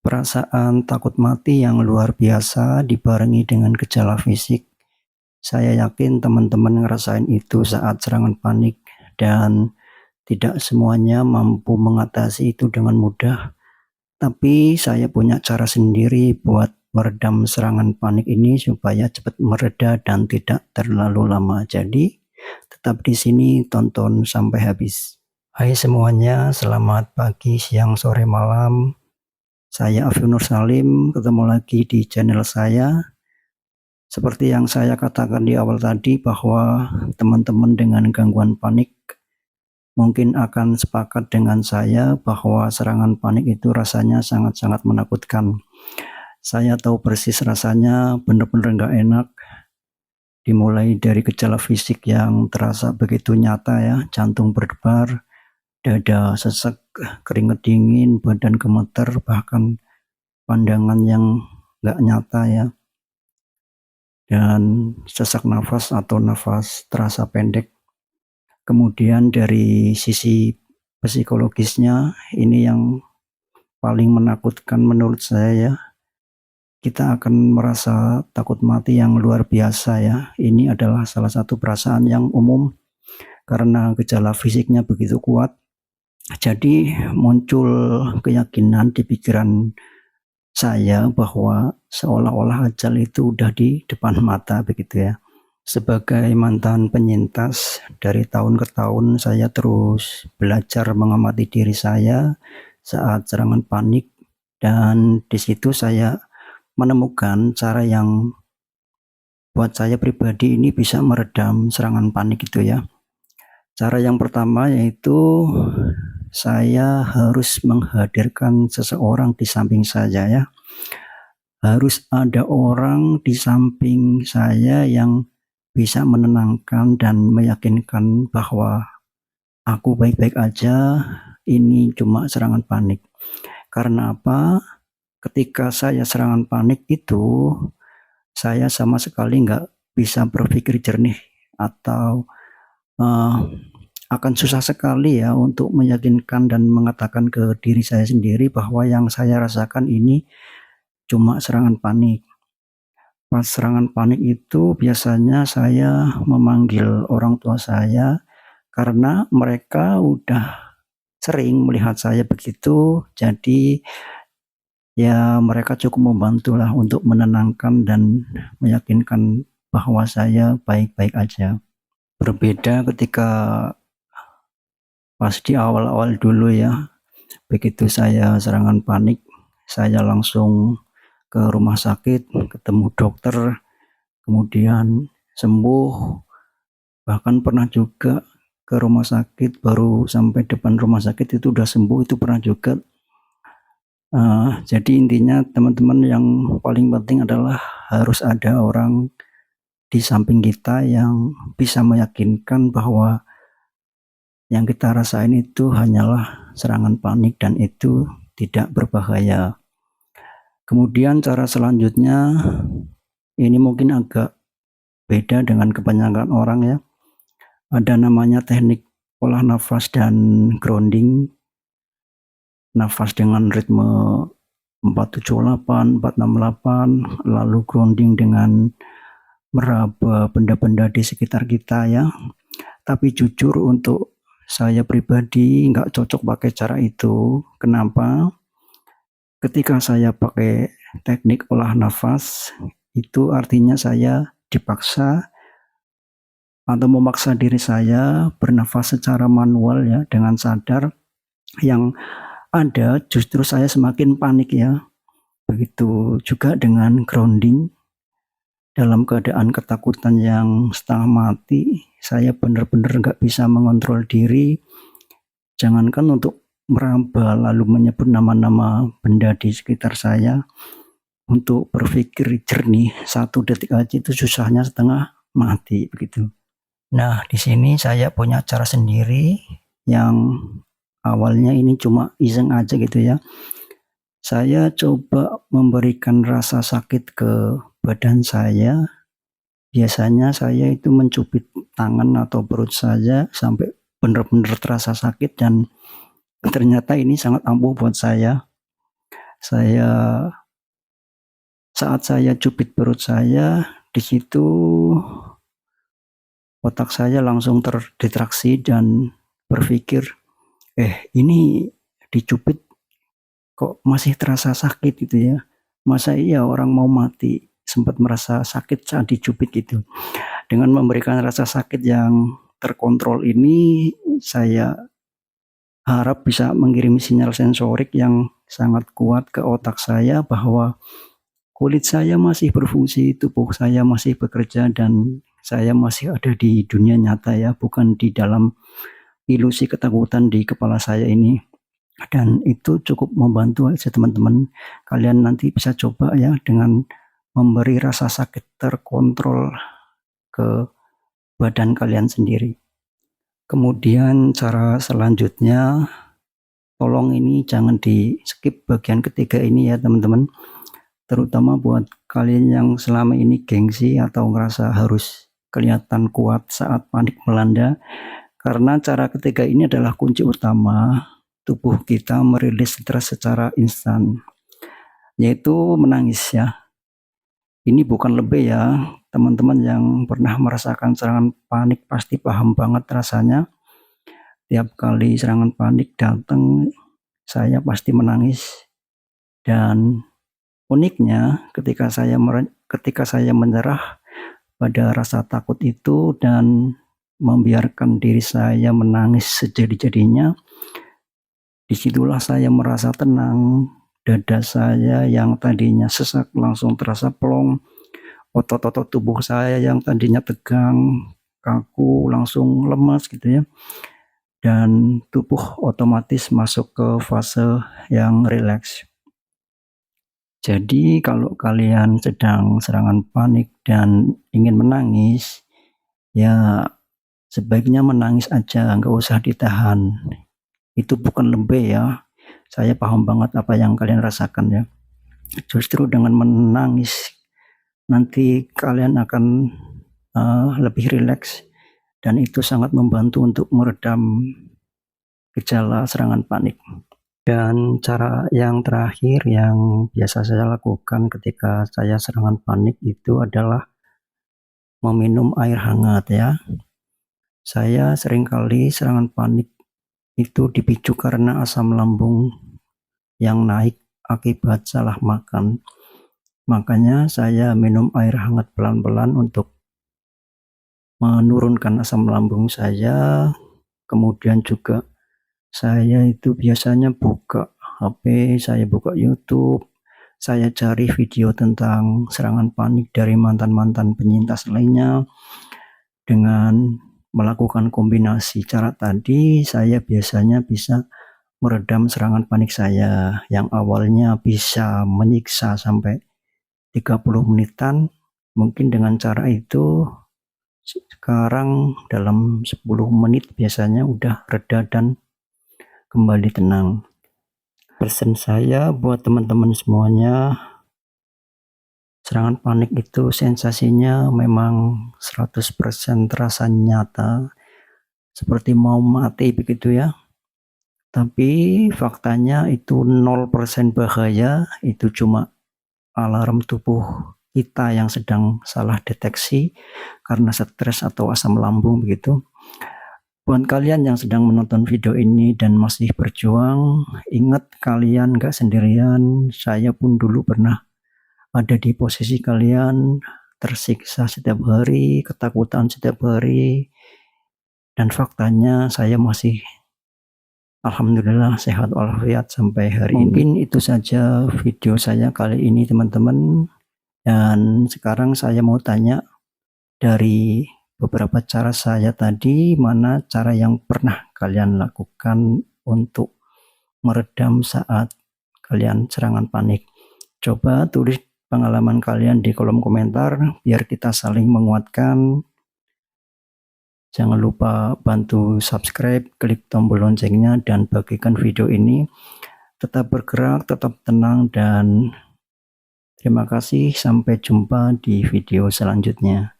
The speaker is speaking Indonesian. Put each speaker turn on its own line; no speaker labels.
Perasaan takut mati yang luar biasa dibarengi dengan gejala fisik. Saya yakin teman-teman ngerasain itu saat serangan panik dan tidak semuanya mampu mengatasi itu dengan mudah. Tapi saya punya cara sendiri buat meredam serangan panik ini supaya cepat mereda dan tidak terlalu lama. Jadi tetap di sini, tonton sampai habis. Hai semuanya, selamat pagi, siang, sore, malam. Saya Afif Nur Salim, ketemu lagi di channel saya. Seperti yang saya katakan di awal tadi, bahwa teman-teman dengan gangguan panik mungkin akan sepakat dengan saya bahwa serangan panik itu rasanya sangat-sangat menakutkan. Saya tahu persis rasanya, benar-benar nggak enak. Dimulai dari gejala fisik yang terasa begitu nyata ya, jantung berdebar, dada sesek, keringat dingin, badan gemeter, bahkan pandangan yang nggak nyata ya, dan sesak nafas atau nafas terasa pendek. Kemudian dari sisi psikologisnya, ini yang paling menakutkan menurut saya ya. Kita akan merasa takut mati yang luar biasa ya. Ini adalah salah satu perasaan yang umum karena gejala fisiknya begitu kuat. Jadi muncul keyakinan di pikiran saya bahwa seolah-olah ajal itu udah di depan mata begitu ya. Sebagai mantan penyintas, dari tahun ke tahun saya terus belajar mengamati diri saya saat serangan panik, dan di situ saya menemukan cara yang buat saya pribadi ini bisa meredam serangan panik itu ya. Cara yang pertama yaitu saya harus menghadirkan seseorang di samping saya ya. Harus ada orang di samping saya yang bisa menenangkan dan meyakinkan bahwa aku baik-baik aja, ini cuma serangan panik. Karena apa? Ketika saya serangan panik itu, saya sama sekali nggak bisa berpikir jernih atau akan susah sekali ya untuk meyakinkan dan mengatakan ke diri saya sendiri bahwa yang saya rasakan ini cuma serangan panik. Pas serangan panik itu biasanya saya memanggil orang tua saya karena mereka udah sering melihat saya begitu, jadi ya mereka cukup membantulah untuk menenangkan dan meyakinkan bahwa saya baik-baik aja. Berbeda ketika pas di awal-awal dulu ya, begitu saya serangan panik, saya langsung ke rumah sakit, ketemu dokter, kemudian sembuh. Bahkan pernah juga ke rumah sakit, baru sampai depan rumah sakit itu udah sembuh, itu pernah juga. Jadi intinya teman-teman yang paling penting adalah harus ada orang di samping kita yang bisa meyakinkan bahwa yang kita rasain itu hanyalah serangan panik dan itu tidak berbahaya. Kemudian cara selanjutnya, ini mungkin agak beda dengan kebanyakan orang ya. Ada namanya teknik olah nafas dan grounding. Nafas dengan ritme 478, 468, lalu grounding dengan meraba benda-benda di sekitar kita ya. Tapi jujur untuk saya pribadi nggak cocok pakai cara itu. Kenapa? Ketika saya pakai teknik olah nafas, itu artinya saya dipaksa atau memaksa diri saya bernafas secara manual ya, dengan sadar. Yang ada justru saya semakin panik ya. Begitu juga dengan grounding, dalam keadaan ketakutan yang setengah mati, saya benar-benar nggak bisa mengontrol diri. Jangankan untuk meraba lalu menyebut nama-nama benda di sekitar saya, untuk berpikir jernih 1 detik aja itu susahnya setengah mati begitu. Nah, di sini saya punya cara sendiri yang awalnya ini cuma iseng aja gitu ya. Saya coba memberikan rasa sakit ke badan saya. Biasanya saya itu mencubit tangan atau perut saya sampai benar-benar terasa sakit, dan ternyata ini sangat ampuh buat saya. Saat saya cubit perut saya, di situ otak saya langsung terdistraksi dan berpikir, ini dicubit kok masih terasa sakit gitu ya. Masa iya orang mau mati sempat merasa sakit saat dicubit gitu. Dengan memberikan rasa sakit yang terkontrol ini, saya harap bisa mengirim sinyal sensorik yang sangat kuat ke otak saya bahwa kulit saya masih berfungsi, tubuh saya masih bekerja, dan saya masih ada di dunia nyata ya, bukan di dalam ilusi ketakutan di kepala saya ini. Dan itu cukup membantu aja teman-teman. Kalian nanti bisa coba ya dengan memberi rasa sakit terkontrol ke badan kalian sendiri. Kemudian cara selanjutnya, tolong ini jangan di skip bagian ketiga ini ya teman-teman. Terutama buat kalian yang selama ini gengsi atau ngerasa harus kelihatan kuat saat panik melanda. Karena cara ketiga ini adalah kunci utama tubuh kita merilis stres secara instan, yaitu menangis ya. Ini bukan lebih ya, teman-teman yang pernah merasakan serangan panik pasti paham banget rasanya. Tiap kali serangan panik datang, saya pasti menangis. Dan uniknya ketika saya menyerah pada rasa takut itu dan membiarkan diri saya menangis sejadi-jadinya, disitulah saya merasa tenang. Dada saya yang tadinya sesak langsung terasa plong. Otot-otot tubuh saya yang tadinya tegang, kaku, langsung lemas gitu ya. Dan tubuh otomatis masuk ke fase yang rileks. Jadi kalau kalian sedang serangan panik dan ingin menangis, ya sebaiknya menangis aja, nggak usah ditahan. Itu bukan lebih ya. Saya paham banget apa yang kalian rasakan ya. Justru dengan menangis nanti kalian akan lebih rileks, dan itu sangat membantu untuk meredam gejala serangan panik. Dan cara yang terakhir yang biasa saya lakukan ketika saya serangan panik itu adalah meminum air hangat ya. Saya seringkali serangan panik itu dipicu karena asam lambung yang naik akibat salah makan. Makanya saya minum air hangat pelan-pelan untuk menurunkan asam lambung saya. Kemudian juga saya itu biasanya buka HP, saya buka YouTube, saya cari video tentang serangan panik dari mantan-mantan penyintas lainnya. Dengan melakukan kombinasi cara tadi, saya biasanya bisa meredam serangan panik saya yang awalnya bisa menyiksa sampai 30 menitan. Mungkin dengan cara itu sekarang dalam 10 menit biasanya udah reda dan kembali tenang. Pesan saya buat teman-teman semuanya, serangan panik itu sensasinya memang 100% terasa nyata, seperti mau mati begitu ya. Tapi faktanya itu 0% bahaya, itu cuma alarm tubuh kita yang sedang salah deteksi karena stres atau asam lambung begitu. Buat kalian yang sedang menonton video ini dan masih berjuang, ingat kalian gak sendirian. Saya pun dulu pernah ada di posisi kalian, tersiksa setiap hari, ketakutan setiap hari, dan faktanya saya masih alhamdulillah sehat walafiat sampai hari ini. Mungkin itu saja video saya kali ini teman-teman. Dan sekarang saya mau tanya, dari beberapa cara saya tadi, mana cara yang pernah kalian lakukan untuk meredam saat kalian serangan panik? Coba tulis pengalaman kalian di kolom komentar biar kita saling menguatkan. Jangan lupa bantu subscribe, klik tombol loncengnya, dan bagikan video ini. Tetap bergerak, tetap tenang, dan terima kasih. Sampai jumpa di video selanjutnya.